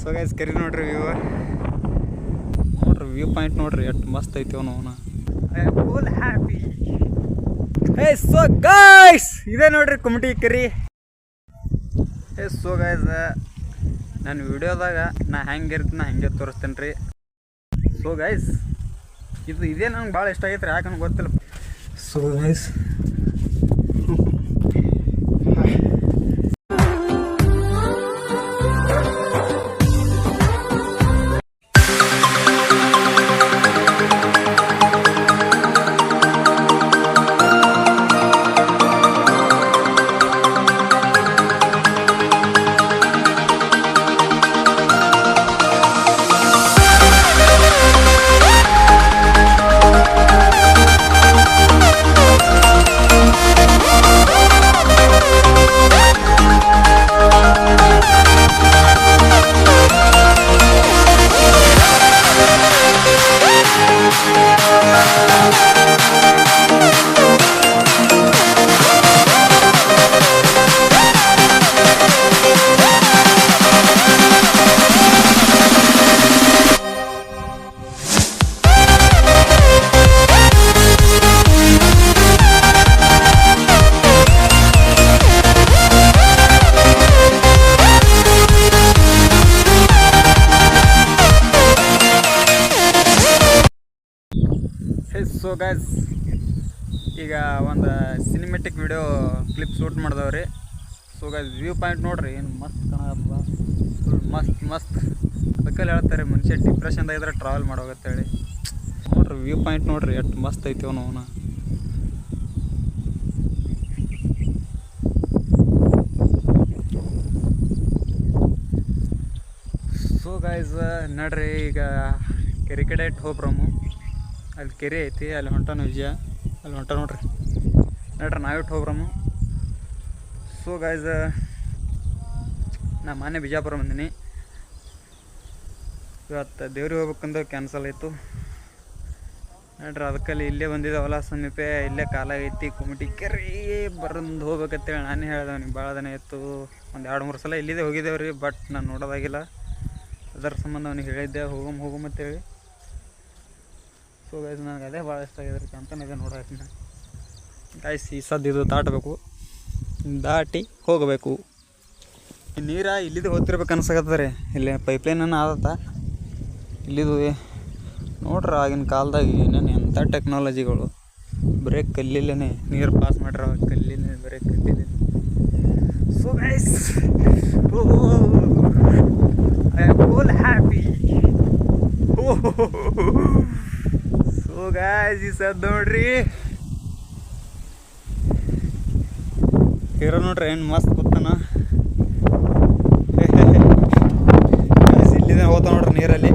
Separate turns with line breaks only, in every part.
So guys ಕರಿ ನೋಡ್ರಿ view point ನೋಡ್ರಿ ಎಷ್ಟು ಮಸ್ತ್ ಐತಿ ಅವನು I am full happy. So guys ಇದೇ ನೋಡ್ರಿ ಕುಮಟಿ ಕೆರಿ. ಸೊ ಗೈಸ್ ನನ್ನ ವಿಡಿಯೋದಾಗ ನಾ ಹೆಂಗೆ ಇರ್ತೀನಿ ಹಂಗೆ ತೋರಿಸ್ತೇನೆ ರೀ. ಸೊ ಗೈಸ್ ಇದೇ ನಂಗೆ ಭಾಳ ಇಷ್ಟ ಆಗೈತೆ ರೀ, ಯಾಕಂದ್ರೆ ಗೊತ್ತಿಲ್ಲ. ಸೊ ಗೈಸ್ ಸೊ ಗೈಸ್ ಈಗ ಒಂದು ಸಿನಿಮೆಟಿಕ್ ವಿಡಿಯೋ ಕ್ಲಿಪ್ ಶೂಟ್ ಮಾಡಿದವ್ರಿ. ಸೊ ಗೈಸ್ ವ್ಯೂ ಪಾಯಿಂಟ್ ನೋಡ್ರಿ ಏನು ಮಸ್ತ್ ಕಾಣಪ್ಪ, ಫುಲ್ ಮಸ್ತ್. ಅದಕ್ಕೆ ಹೇಳ್ತಾರೆ ಮನುಷ್ಯ ಡಿಪ್ರೆಷನ್ದಾಗ ಇದ್ರೆ ಟ್ರಾವೆಲ್ ಮಾಡೋಗತ್ತೇಳಿ. ನೋಡ್ರಿ ವ್ಯೂ ಪಾಯಿಂಟ್ ನೋಡ್ರಿ ಎಷ್ಟು ಮಸ್ತ್ ಐತಿ ಅವನು. ಸೊ ಗೈಸ್ ನಡ್ರಿ ಈಗ ಕೆರೆ ಕಡೆ ಹೋಗ್ರಮ್ಮು. ಅಲ್ಲಿ ಕೆರೆ ಐತಿ, ಅಲ್ಲಿ ಹೊಂಟಾನ ವಿಜಯ, ಅಲ್ಲಿ ಹೊಂಟ ನೋಡ್ರಿ. ನಡ್ರಿ ನಾವಿಟ್ಟು ಹೋಗ್ರಮ್ಮು. ಸೊ ಗೈಸ್ ನಾ ಮೊನ್ನೆ ಬಿಜಾಪುರ ಬಂದೀನಿ. ಇವತ್ತು ದೇವ್ರಿಗೆ ಹೋಗ್ಬೇಕಂದ್ರೆ ಕ್ಯಾನ್ಸಲ್ ಆಯಿತು. ನಡ್ರಿ ಅದಕ್ಕಲ್ಲಿ ಇಲ್ಲೇ ಬಂದಿದ್ದಾವಲ್ಲ ಸಮೀಪ, ಇಲ್ಲೇ ಕಾಲಾಗೈತಿ ಕುಮಟಿ ಕೆರೆ ಬರಂದು ಹೋಗ್ಬೇಕಂತೇಳಿ ನಾನೇ ಹೇಳ್ದೆ ಅವ್ನಿಗೆ. ಭಾಳ ದಿನ ಇತ್ತು, ಒಂದು 2-3 ಸಲ ಇಲ್ಲಿದೆ ಹೋಗಿದ್ದೇವ್ರಿ, ಬಟ್ ನಾನು ನೋಡೋದಾಗಿಲ್ಲ. ಅದರ ಸಂಬಂಧ ಅವ್ನಿಗೆ ಹೇಳಿದ್ದೆ ಹೋಗಮ್ಮಂತೇಳಿ. ಸೊ ಗೈಸ್ ನನಗೆ ಅದೇ ಭಾಳ ಇಷ್ಟ ಆಗಿದ್ರಿ ಅಂತಲೇ ಇದೆ ನೋಡೋಕೆ. ಗೈಸ್ ಈ ಸದ್ದು ದಾಟಬೇಕು, ದಾಟಿ ಹೋಗಬೇಕು. ನೀರ ಇಲ್ಲಿದ್ದು ಹೋಗ್ತಿರ್ಬೇಕು ಅನ್ಸಕತ್ತದ ರೀ. ಇಲ್ಲಿ ಪೈಪ್ಲೈನನ್ನು ಆದತ್ತ ಇಲ್ಲಿದು ನೋಡ್ರಿ. ಆಗಿನ ಕಾಲದಾಗ ಏನೇನು ಎಂಥ ಟೆಕ್ನಾಲಜಿಗಳು, ಬರೀ ಕಲ್ಲಿಲ್ಲೇ ನೀರು ಪಾಸ್ ಮಾಡ್ರ, ಕಲ್ಲಿನೇ ಬರೀ ಕಲ್ಲಿಲ್ಲ. So guys I am full happy. So guys ಈ ಸದ್ ನೋಡ್ರಿ ಹೀರೋ ನೋಡ್ರಿ ಏನು ಮಸ್ತ್ ಕೂತಾನ. ಇಲ್ಲಿಂದ ಹೋಗ್ತಾ ನೋಡ್ರಿ ನೀರಲ್ಲಿ.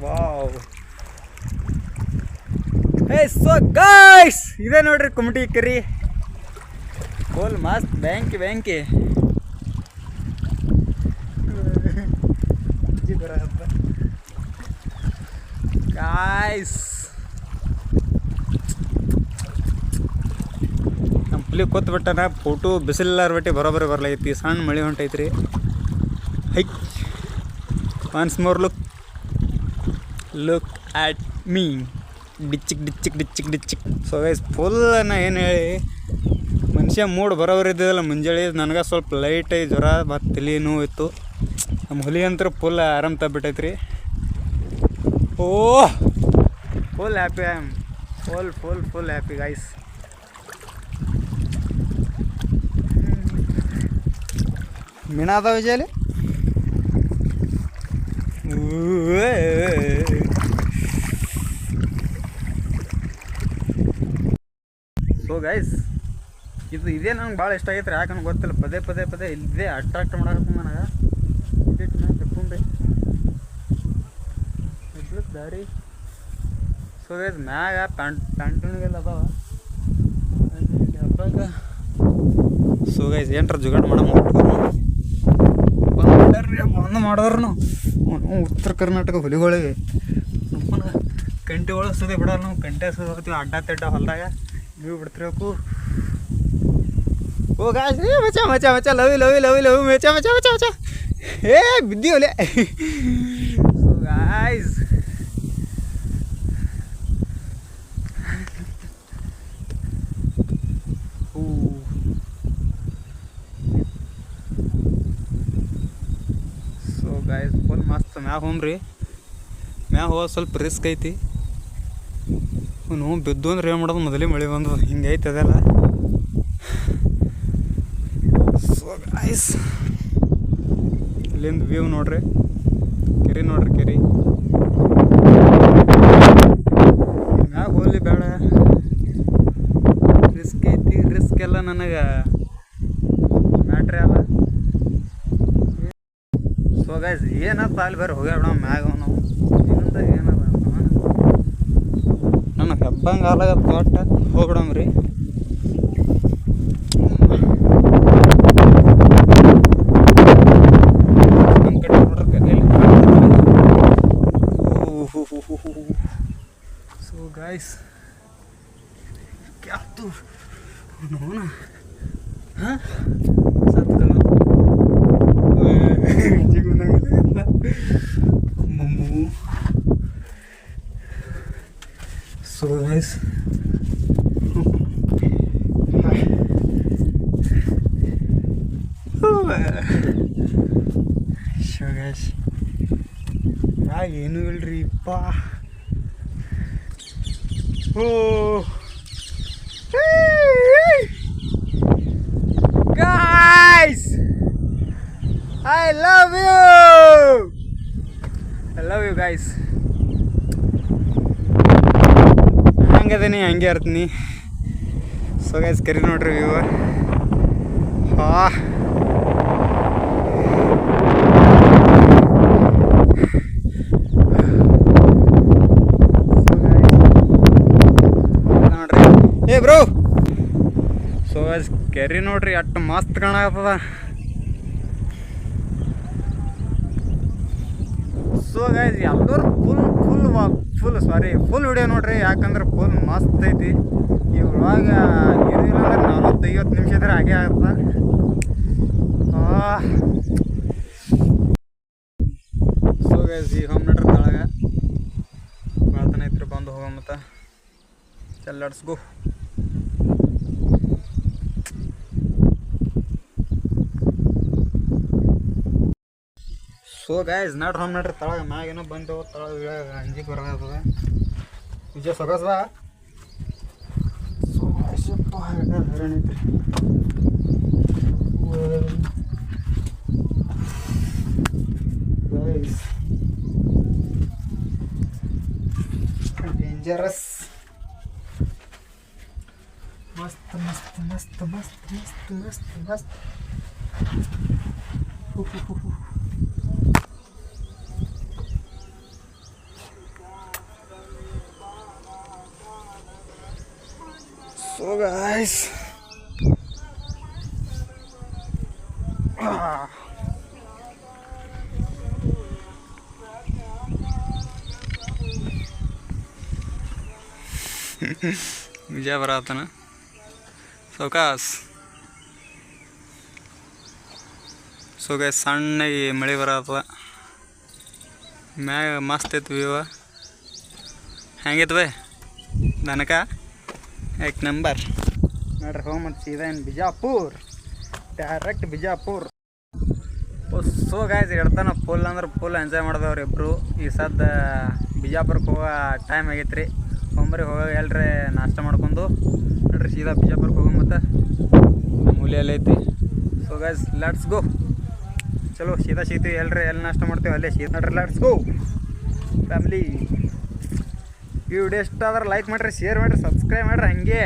ವಾವ್. ಸೊ ಗೈಸ್ ಇದೇ ನೋಡ್ರಿ ಕುಮಟಿ ಕೆರಿ, ಫುಲ್ ಮಸ್ತ್ ಬ್ಯಾಂಕಿ ಗಾಯ್ಸ್. ನಮ್ಮ ಪುಲಿ ಕೂತ್ ಬಿಟ್ಟನ, ಫೋಟೋ ಬಿಸಿಲಾರ ಬಟ್ಟೆ ಬರೋಬ್ಬರಿ ಬರ್ಲೈತಿ, ಸಣ್ಣ ಮಳೆ ಹೊಂಟೈತ್ರಿ. Hi once more look at me, ಡಿಚ್ಚಿಕ್. ಸೊ ಗೈಸ್ ಫುಲ್ ನಾ ಏನು ಹೇಳಿ ಮನುಷ್ಯ ಮೂಡ್ ಬರೋಬ್ಬರಿ ಇದ್ದಿದ್ದಲ್ಲ. ಮುಂಜಾನೆ ನನಗೆ ಸ್ವಲ್ಪ ಲೈಟಾಗಿ ಜ್ವರ ಮತ್ತು ತಲೆ ನೋವು ಇತ್ತು. ನಮ್ಮ ಹುಲಿ ಅಂತೂ ಫುಲ್ ಆರಾಮ್ ತಬ್ಬಿಟ್ಟೈತ್ರಿ. Full happy. I am full happy guys. ಮೀನಾ ಅದಾವ ವಿಜಯಲ್ಲಿ. ಸೊ ಗೈಸ್ ಇದೇ ನಂಗೆ ಭಾಳ ಇಷ್ಟ ಆಗೈತೆ ರೀ, ಯಾಕಂದ್ರೆ ಗೊತ್ತಿಲ್ಲ. ಪದೇ ಇಲ್ಲೇ ಅಟ್ರಾಕ್ಟ್ ಮಾಡಕ್ಕೆ ನನಗೆ ತಕೊಂಡ್ರಿ ದಾರಿ. ಸೊ ಗೈಸ್ ಮ್ಯಾಗ ಪ್ಯಾಂಟುಣಿಗೆಲ್ಲ ಅದಾವ ಹಬ್ಬಕ್ಕೆ. ಸೊ ಗೈಸ್ ಏನರ ಜುಗಾಡ್ ಮಾಡಮ್ಮ. ಬಂದು ಮಾಡಿದ್ರು ನಾವು ಉತ್ತರ ಕರ್ನಾಟಕ ಹುಲಿಗಳಿಗೆ ಕಂಟಿ ಒಳಸ್ತದೆ ಬಿಡೋಲ್ಲ ನಾವು ಕಂಟಿ ಹಸ್ತೀವಿ ಅಡ್ಡ ತಿಡ್ಡ ಹೊಲ್ದಾಗ ನೀವು ಬಿಡ್ತಿರಬೇಕು. ಓ ಗಾಯ್ಸ್ ರೀ ಮಚ ಮಚ ಮಚ ಲವಿ ಲವಿ ಲವಿ ಲವಿ ಮಚ ಮಚ ಮಚ ಮಚ ಏ ಬಿದ್ದಿ ಒಲೆ. ಸೊ ಗಾಯ್ಸ್ ಗಾಯ್ಸ್ ಫುಲ್ ಮಸ್ತ್ ಮ್ಯಾಗ ಹೋಮ್ರಿ. ಮ್ಯಾಗ ಹೋಗೋದು ಸ್ವಲ್ಪ ರಿಸ್ಕ್ ಐತಿ. ನಾವು ಬಿದ್ದು ಅಂದ್ರೆ ಏನು ಮಾಡೋದು, ಮೊದಲೇ ಮಳೆ ಬಂದು ಹಿಂಗೆ ಐತೆ ಅದೆಲ್ಲ. ಸೊ ಗಾಯ್ಸ್ ಇಲ್ಲಿಂದ ವ್ಯೂ ನೋಡ್ರಿ, ಕೆರೆ ನೋಡ್ರಿ, ಕೆರೆ ಮ್ಯಾಗ ಹೋಗ್ಲಿ ಬೇಡ, ರಿಸ್ಕ್ ಐತಿ. ರಿಸ್ಕ್ ಎಲ್ಲ ನನಗೆ ಮ್ಯಾಟ್ರಿ ಅಲ್ಲ. ಸೊ ಗೈಸ್ ಏನಪ್ಪ ಅಲ್ಲಿ ಬೇರೆ ಹೋಗ್ಯಾರ ಬಿಡ ಮ್ಯಾಗ ನಾವು ಇನ್ನೊಂದು ಏನದ ನನಗೆ ಹೆಬ್ಬಂಗೆ ಹಾಲಾಗತ್ತೆ ಒಟ್ಟು ಹೋಗ್ಬಿಡಮ್ರಿ. ನಮ್ಮ ಕಡೆ ನೋಡ್ರಿ ಸೊ ಗೈಸ್ ಕ್ಯಾತು ನೋನ ಹಾಂ ಸತ್ಕಲ್ಲ ಮಮ್ಮು. ಸೊ ಗೈಸ್ ಏನು ಇಲ್ರಿ ಅಪ್ಪ. ಓ guys I love you guys. ಹಂಗದೇನಿ ಹಂಗೆ ಇರ್ತೀನಿ. ಸೊ ಗೈಸ್ ಕರಿ ನೋಡ್ರಿ ವ್ಯೂ. ನೋಡ್ರಿ ಏ ಬ್ರೋ. ಸೊ ಗೈಸ್ ಕೆರಿ ನೋಡ್ರಿ ಅಷ್ಟು ಮಸ್ತ್ ಕಾಣಕತ್ತದ. ಸೊ ಗೈಸ್ ಎಲ್ಲರೂ ಫುಲ್ ವಿಡಿಯೋ ನೋಡ್ರಿ, ಯಾಕಂದ್ರೆ ಫುಲ್ ಮಸ್ತ್ ಐತಿ. ಇವಾಗ ಇದಿಲ್ಲ ಅಂದ್ರೆ 40-50 ನಿಮಿಷ ಇದ್ರೆ ಹಾಗೆ ಆಗುತ್ತೆ. ಸೊ ಗೈಸ್ ಈಗ ಹೋಮ್ ನಡ್ರಿ ತಳಗ ಮಾಡ್ತಾನೆ ಐತ್ರಿ, ಬಂದು ಹೋಗೋ ಮತ್ತು ಚಲ್ ಲೆಟ್ಸ್ ಗೋ. ಸೊ ಗೈಸ್ ನಡ್ರಿ ಹೋಮ್ ನಡ್ರಿ ತಳಗ. ಮ್ಯಾಗೇನೋ ಬಂದೆವು ತಳಗ ಅಂಜಿಗೆ ಬರೋದ ವಿಜಯ ಸೊಗಸ್ ಬಾ. ಸೊ ಸ್ವಲ್ಪ ಹೈರಾಣ ಐತ್ರಿ. Guys dangerous. ಮಸ್ತ್ ಮಸ್ತ್ ಮಸ್ತ್ ಮಸ್ತ್ ಮಸ್ತ್ ಮಸ್ತ್ ಮಸ್ತ್. So guys ವಿಜಯ ಬರತ್ತಾನ ಸೌಕಾಸ್. ಸೊ ಗೈಸ್ ಸಣ್ಣಗೆ ಮಳೆ ಬರತ್ತದ. ಮ್ಯಾಗ ಮಸ್ತ್ ಐತಿ ವ್ಯೂ. ಹೆಂಗೈತೆ ಬೈ ದನಕ एक नंबर ನೋಡ್ರಿ. ಹೋಮ್ ಮತ್ತು ಸೀದಾ ಏನು Bijapur, direct Bijapur. So guys ಹೇಳ್ತಾನೆ ಫುಲ್ ಅಂದ್ರೆ ಫುಲ್ ಎಂಜಾಯ್ ಮಾಡಿದವ್ರಿ ಇಬ್ಬರು. ಈ ಸದ್ದ ಬಿಜಾಪುರಕ್ಕೆ ಹೋಗೋ ಟೈಮ್ ಆಗೈತೆ ರೀ. ಒಂಬರಿ ಹೋಗೋ ಎಲ್ರಿ ನಾಷ್ಟ ಮಾಡ್ಕೊಂಡು ನೋಡ್ರಿ ಸೀದಾ ಬಿಜಾಪುರಕ್ಕೆ ಹೋಗೋ ಮತ್ತು ಮೂಲೆಯಲ್ಲಿ ಐತಿ. So guys let's go. ಚಲೋ ಸೀದಾ ಸಿಗ್ತೀವಿ ಎಲ್ರಿ, ಎಲ್ಲಿ ನಾಷ್ಟ ಮಾಡ್ತೀವಿ ಅಲ್ಲೇ ಸೀದಾ ನೋಡ್ರಿ. Let's go family. ಈ ವಿಡಿಯೋ ಇಷ್ಟ ಆದ್ರೆ ಲೈಕ್ ಮಾಡಿರಿ, ಶೇರ್ ಮಾಡಿರಿ, ಸಬ್ಸ್ಕ್ರೈಬ್ ಮಾಡಿರಿ. ಹಂಗೆ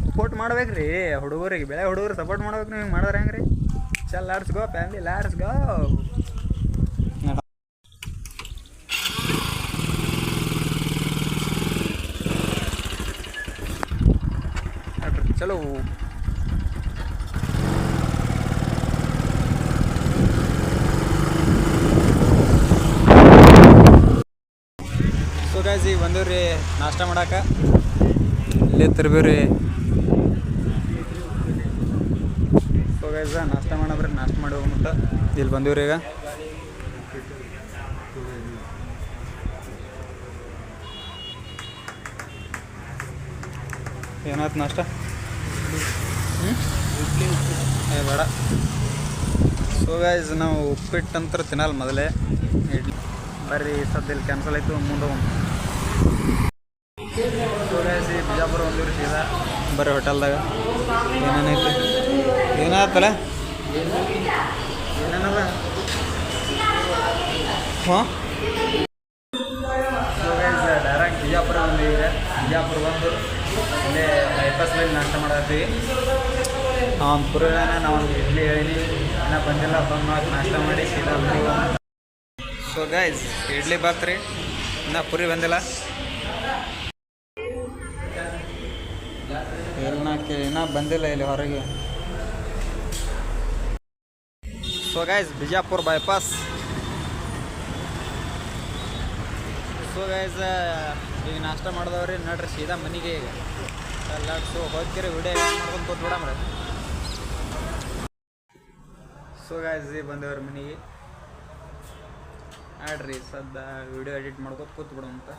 ಸಪೋರ್ಟ್ ಮಾಡ್ಬೇಕು ರೀ ಹುಡುಗರಿಗೆ, ಬೆಳೆ ಹುಡುಗರು ಸಪೋರ್ಟ್ ಮಾಡ್ಬೇಕು. ನೀವು ಹಿಂಗೆ ಮಾಡಿದ್ರೆ ಹೆಂಗೆ ರೀ? ಚಲ್ let's go family, let's go. ಚಲೋ ಗಾಯ್ಸ್ ಈಗ ಬಂದೀವ್ರಿ ನಾಷ್ಟ ಮಾಡಾಕ ಇಲ್ಲೇ ತಿರ್ಬೇವ್ರಿ. ಸೊ ಗೈಸ್ ನಾಷ್ಟ ಮಾಡಬ್ರಿ, ನಾಷ್ಟ ಮಾಡಿ ಹೋಗ್ಮಂತ ಇಲ್ಲಿ ಬಂದೀವ್ರಿ. ಈಗ ಏನಾಯ್ತು ನಾಷ್ಟ? ಬೇಡ. ಸೊ ಗೈಸ್ ನಾವು ಉಪ್ಪಿಟ್ಟಂತ್ರ ತಿನ್ನಲ್ಲ ಮೊದಲೇ, ಇಡ್ಲಿ ಬರ್ರಿ ಸದ್ದಲ್ಲಿ ಕ್ಯಾನ್ಸಲ್ ಆಯಿತು, ಮುಂದೆ ಹೋಗೋಣ. ಸೊ ಗೈಸ್ ಈ ಬಿಜಾಪುರ ಒಂದೂರು ಸೀದಾ ಬರ್ರಿ ಹೋಟೆಲ್ದಾಗ ಏನೇನೈತಿ ಏನಾಯ್ತಲ್ಲ ಏನೇನದ ಹಾಂ. ಸೊ ಗೈಸ್ ಡೈರೆಕ್ಟ್ ಬಿಜಾಪುರ ಬಂದಿದೆ. ಬಿಜಾಪುರ ಬಂದು ಇಲ್ಲೇ ಬೈಪಾಸ್ ಮೇಲೆ ನಾಷ್ಟ ಮಾಡತ್ತೀವಿ. ಒಂದು ಪುರವೇನ ನಾವೊಂದು ಇಡ್ಲಿ ಹೇಳೀನಿ, ಇನ್ನೂ ಬಂದಿಲ್ಲ, ಬಂದು ನಾಷ್ಟ ಮಾಡಿ ಸೀದಾ. ಸೊ ಗೈಸ್ ಇಡ್ಲಿ ಬಾತ್ರಿ, ಇನ್ನೂ ಪುರಿ ಬಂದಿಲ್ಲ. ಇನ್ನೂ ಬಂದಿಲ್ಲ ಇಲ್ಲಿ ಹೊರಗೆ. So guys Bijapur bypass. So guys ಈಗ ನಾಷ್ಟ ಮಾಡಿದವ್ರಿ, ನೋಡ್ರಿ ಸೀದಾ ಮನೆಗೆ. ಈಗ ಎಲ್ಲ ಸೊ ಹೋಗ್ತೀರಿ ವಿಡಿಯೋ ಮಾಡ್ಕೊಂಡು ಕೂತ್ಬಿಡಮ್ರಿ. ಸೊ ಗೈಸ್ ಈಗ ಬಂದೇವ್ರಿ ಮನೆಗೆ. ಆಡ್ರಿ ಸದ್ದ ವಿಡಿಯೋ ಎಡಿಟ್ ಮಾಡ್ಕೊತ ಕೂತ್ಬಿಡೋಂತ.